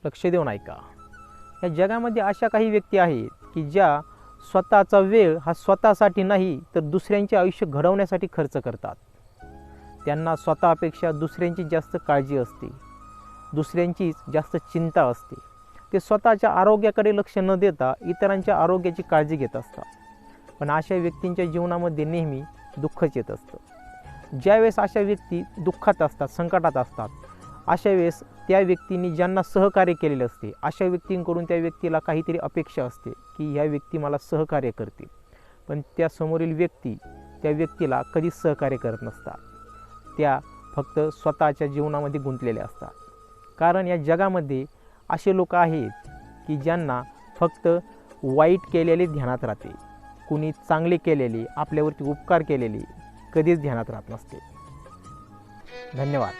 लक्ष देऊन ऐका। या जगामध्ये अशा काही व्यक्ती आहेत की ज्या स्वतःचा वेळ हा स्वतःसाठी नाही तर दुसऱ्यांचे आयुष्य घडवण्यासाठी खर्च करतात। त्यांना स्वतःपेक्षा दुसऱ्यांची जास्त काळजी असते, दुसऱ्यांचीच जास्त चिंता असते। ते स्वतःच्या आरोग्याकडे लक्ष न देता इतरांच्या आरोग्याची काळजी घेत असतात। पण अशा व्यक्तींच्या जीवनामध्ये नेहमी दुःखच येत असतं। ज्यावेळेस अशा व्यक्ती दुःखात असतात, संकटात असतात, अशा वेळेस त्या व्यक्तींनी ज्यांना सहकार्य केलेले असते अशा व्यक्तींकडून त्या व्यक्तीला काहीतरी अपेक्षा असते की ह्या व्यक्ती मला सहकार्य करतील, पण त्या समोरील व्यक्ती त्या व्यक्तीला कधीच सहकार्य करत नसतात। त्या फक्त स्वतःच्या जीवनामध्ये गुंतलेल्या असतात। कारण या जगामध्ये असे लोक आहेत की ज्यांना फक्त वाईट केलेले ध्यानात राहते, कुणी चांगले केलेले आपल्यावरती उपकार केलेले कधीच ध्यानात राहत नसते। धन्यवाद।